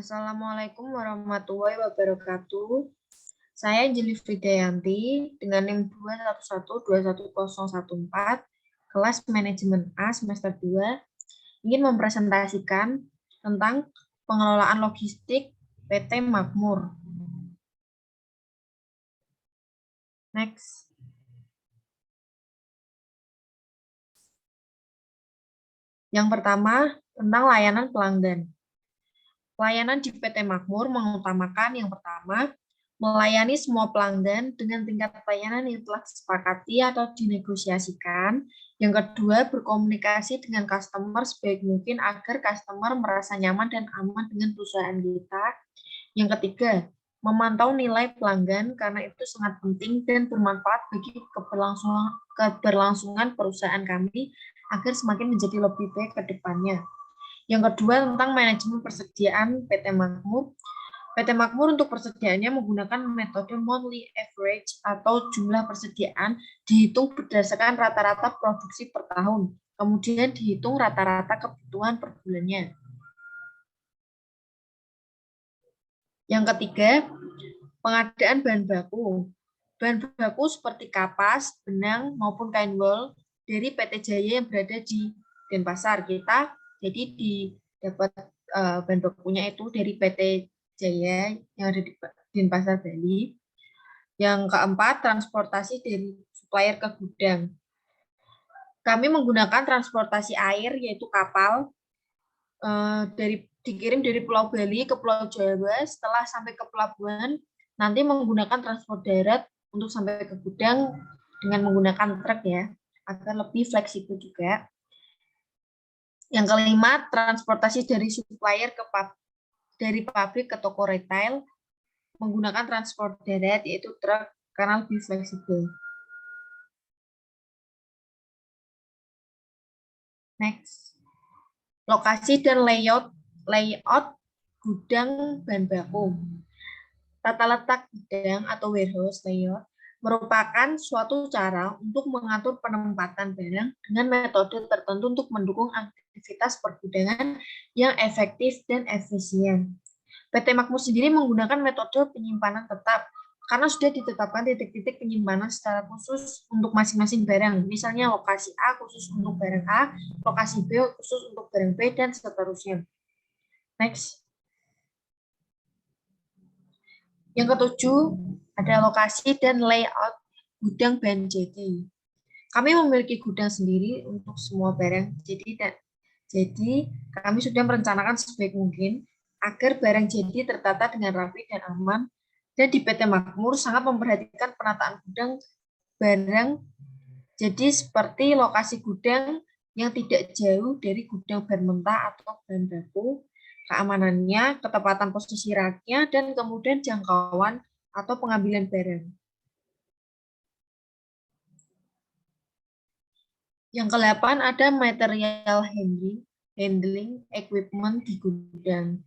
Assalamualaikum warahmatullahi wabarakatuh. Saya Jeli Fridayanti dengan NIM 211211014, kelas Manajemen A semester 2, ingin mempresentasikan tentang pengelolaan logistik PT Makmur. Next. Yang pertama, tentang layanan pelanggan. Pelayanan di PT Makmur mengutamakan yang pertama, melayani semua pelanggan dengan tingkat pelayanan yang telah disepakati atau dinegosiasikan. Yang kedua, berkomunikasi dengan customer sebaik mungkin agar customer merasa nyaman dan aman dengan perusahaan kita. Yang ketiga, memantau nilai pelanggan karena itu sangat penting dan bermanfaat bagi keberlangsungan perusahaan kami agar semakin menjadi lebih baik ke depannya. Yang kedua, tentang manajemen persediaan PT Makmur. PT Makmur untuk persediaannya menggunakan metode monthly average atau jumlah persediaan dihitung berdasarkan rata-rata produksi per tahun. Kemudian dihitung rata-rata kebutuhan per bulannya. Yang ketiga, pengadaan bahan baku. Bahan baku seperti kapas, benang, maupun kain wol dari PT Jaya yang berada di Denpasar. Kita jadi dapat bahan bakunya itu dari PT Jaya yang ada di Denpasar, Bali. Yang keempat, transportasi dari supplier ke gudang. Kami menggunakan transportasi air, yaitu kapal, dikirim dari Pulau Bali ke Pulau Jawa. Setelah sampai ke pelabuhan, nanti menggunakan transport darat untuk sampai ke gudang dengan menggunakan truk ya, agar lebih fleksibel juga. Yang kelima, transportasi dari supplier dari pabrik ke toko retail menggunakan transport darat, yaitu truk, karena lebih fleksibel. Next. Lokasi dan layout gudang bahan baku. Tata letak gudang atau warehouse layout merupakan suatu cara untuk mengatur penempatan barang dengan metode tertentu untuk mendukung aktivitas pergudangan yang efektif dan efisien. PT Makmur sendiri menggunakan metode penyimpanan tetap karena sudah ditetapkan titik-titik penyimpanan secara khusus untuk masing-masing barang. Misalnya lokasi A khusus untuk barang A, lokasi B khusus untuk barang B, dan seterusnya. Next. Yang ketujuh, ada lokasi dan layout gudang bahan jadi. Kami memiliki gudang sendiri untuk semua barang jadi kami sudah merencanakan sebaik mungkin agar barang jadi tertata dengan rapi dan aman, dan di PT Makmur sangat memperhatikan penataan gudang barang jadi seperti lokasi gudang yang tidak jauh dari gudang bahan mentah atau bahan baku, keamanannya, ketepatan posisi raknya, dan kemudian jangkauan atau pengambilan barang. Yang ke-8 ada material handling equipment di gudang.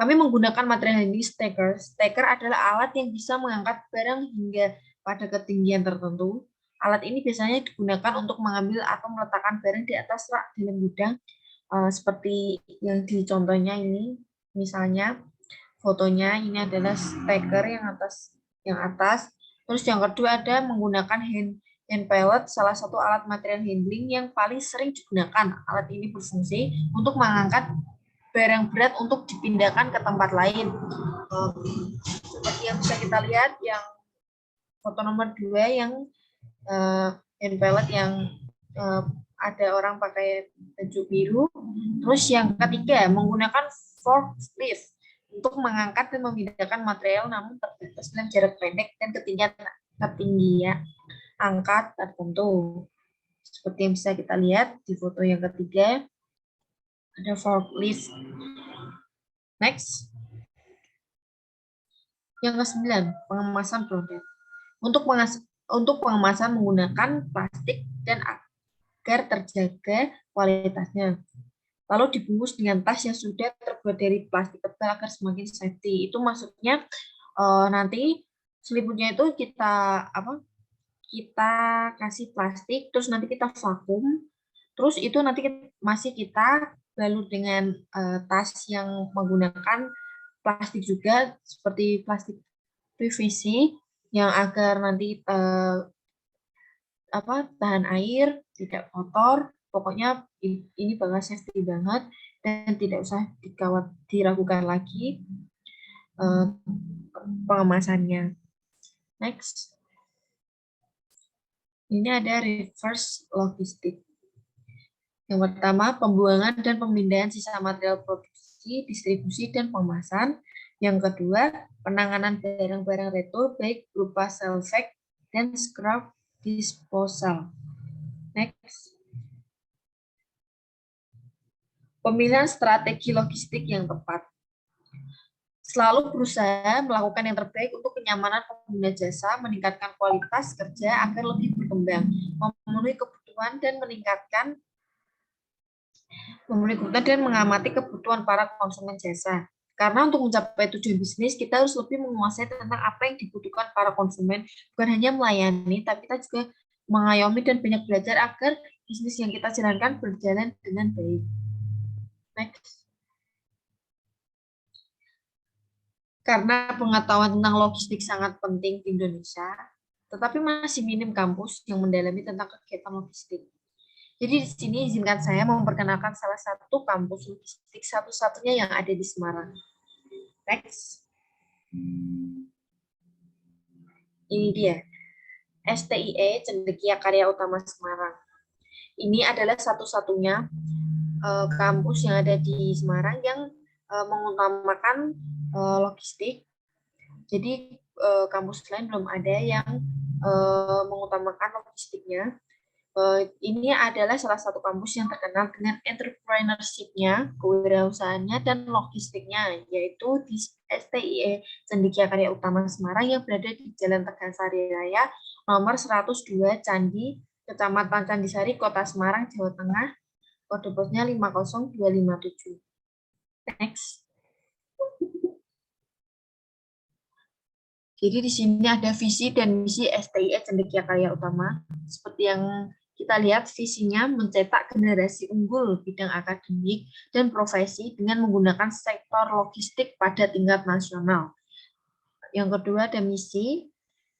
Kami menggunakan material handling stacker. Stacker adalah alat yang bisa mengangkat barang hingga pada ketinggian tertentu. Alat ini biasanya digunakan untuk mengambil atau meletakkan barang di atas rak dalam gudang, seperti yang di contohnya ini. Misalnya fotonya ini adalah stacker yang atas. Terus yang kedua ada menggunakan hand pallet, salah satu alat material handling yang paling sering digunakan. Alat ini berfungsi untuk mengangkat barang berat untuk dipindahkan ke tempat lain. Seperti yang bisa kita lihat, yang foto nomor 2 yang hand pallet yang ada orang pakai baju biru. Terus yang ketiga, menggunakan forklift untuk mengangkat dan memindahkan material namun terbatas dalam jarak pendek dan ketinggian angkat tertentu. Seperti yang bisa kita lihat di foto yang ketiga, ada forklift. Next. Yang ke-9, pengemasan produk. Untuk pengemasan menggunakan plastik dan agar terjaga kualitasnya. Lalu dibungkus dengan tas yang sudah terbuat dari plastik tebal agar semakin safety. Itu maksudnya nanti selimutnya itu kita kasih plastik, terus nanti kita vakum, terus itu nanti masih kita balut dengan tas yang menggunakan plastik juga, seperti plastik PVC yang agar nanti tahan air, tidak kotor. Pokoknya ini bakal safety banget dan tidak usah diragukan lagi pengemasannya. Next. Ini ada reverse logistik. Yang pertama, pembuangan dan pemindahan sisa material produksi, distribusi, dan pengemasan. Yang kedua, penanganan barang-barang retur, baik berupa salvage dan scrap disposal. Next. Pemilihan strategi logistik yang tepat. Selalu berusaha melakukan yang terbaik untuk kenyamanan pengguna jasa, meningkatkan kualitas kerja agar lebih berkembang, memenuhi kebutuhan dan mengamati kebutuhan para konsumen jasa. Karena untuk mencapai tujuan bisnis, kita harus lebih menguasai tentang apa yang dibutuhkan para konsumen, bukan hanya melayani, tapi kita juga mengayomi dan banyak belajar agar bisnis yang kita jalankan berjalan dengan baik. Next. Karena pengetahuan tentang logistik sangat penting di Indonesia, tetapi masih minim kampus yang mendalami tentang kegiatan logistik. Jadi di sini izinkan saya memperkenalkan salah satu kampus logistik satu-satunya yang ada di Semarang. Next. Ini dia, STIE Cendekia Karya Utama Semarang. Ini adalah satu-satunya kampus yang ada di Semarang yang mengutamakan logistik. Jadi kampus lain belum ada yang mengutamakan logistiknya. Ini adalah salah satu kampus yang terkenal dengan entrepreneurship-nya, kewirausahaannya, dan logistiknya, yaitu di STIE Cendekia Karya Utama Semarang yang berada di Jalan Tegasari Raya, nomor 102 Candi, Kecamatan Candisari, Kota Semarang, Jawa Tengah, kode posnya 50257. Next. Jadi di sini ada visi dan misi STIE Cendekia Karya Utama. Seperti yang kita lihat, visinya mencetak generasi unggul bidang akademik dan profesi dengan menggunakan sektor logistik pada tingkat nasional. Yang kedua ada misi.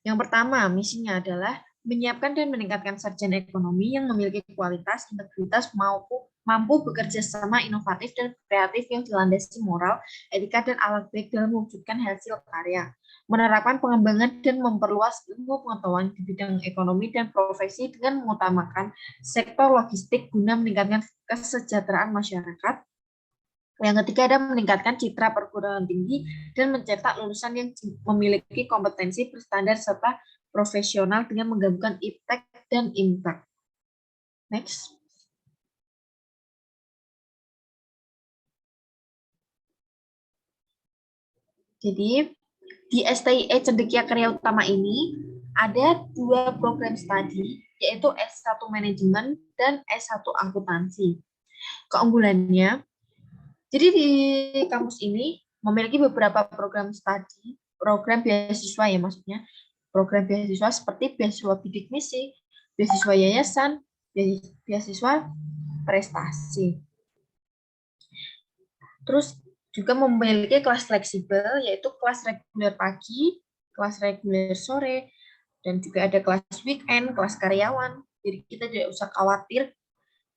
Yang pertama, misinya adalah menyiapkan dan meningkatkan sarjana ekonomi yang memiliki kualitas, integritas, mampu bekerja sama, inovatif, dan kreatif yang dilandasi moral, etika, dan alat baik dalam mewujudkan hasil karya. Menerapkan pengembangan dan memperluas ilmu pengetahuan di bidang ekonomi dan profesi dengan mengutamakan sektor logistik guna meningkatkan kesejahteraan masyarakat. Yang ketiga ada meningkatkan citra perguruan tinggi dan mencetak lulusan yang memiliki kompetensi berstandar serta profesional dengan menggabungkan iptek dan impact. Next. Jadi di STIE Cendekia Karya Utama ini ada 2 program studi, yaitu S1 Manajemen dan S1 Akuntansi. Keunggulannya, jadi di kampus ini memiliki beberapa program studi, program beasiswa ya maksudnya, program beasiswa seperti beasiswa bidik misi, beasiswa yayasan, beasiswa prestasi. Terus juga memiliki kelas fleksibel, yaitu kelas reguler pagi, kelas reguler sore, dan juga ada kelas weekend, kelas karyawan. Jadi kita tidak usah khawatir,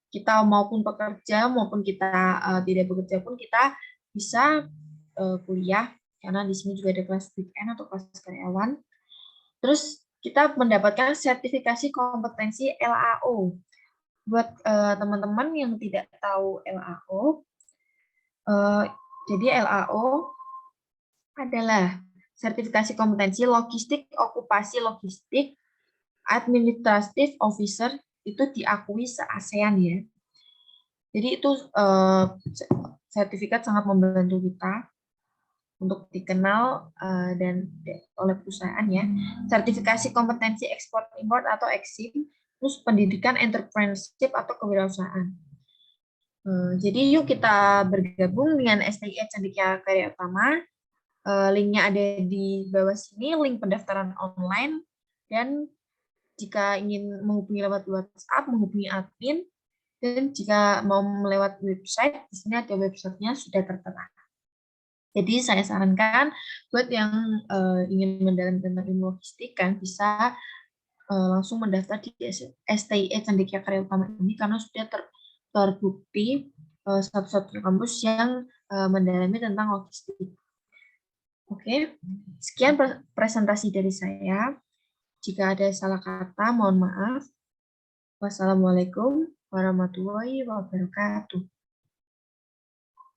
kita maupun pekerja maupun kita tidak bekerja pun kita bisa kuliah, karena di sini juga ada kelas weekend atau kelas karyawan. Terus kita mendapatkan sertifikasi kompetensi LAO. Buat teman-teman yang tidak tahu LAO, jadi LAO adalah sertifikasi kompetensi logistik, okupasi logistik, administrative officer, itu diakui se-ASEAN ya. Jadi itu sertifikat sangat membantu kita untuk dikenal dan oleh perusahaan ya. Sertifikasi kompetensi ekspor import atau EXIM, terus pendidikan entrepreneurship atau kewirausahaan. Jadi yuk kita bergabung dengan STIE Cendekia Karya Utama. Linknya ada di bawah sini, link pendaftaran online. Dan jika ingin menghubungi lewat WhatsApp, menghubungi admin. Dan jika mau melewat website, di sini ada websitenya sudah tertera. Jadi saya sarankan buat yang ingin mendalami tentang ilmu logistik kan bisa langsung mendaftar di STIE Cendekia Karya Utama ini karena sudah terbukti satu-satunya kampus yang mendalami tentang logistik. Oke, sekian presentasi dari saya. Jika ada salah kata, mohon maaf. Wassalamualaikum warahmatullahi wabarakatuh.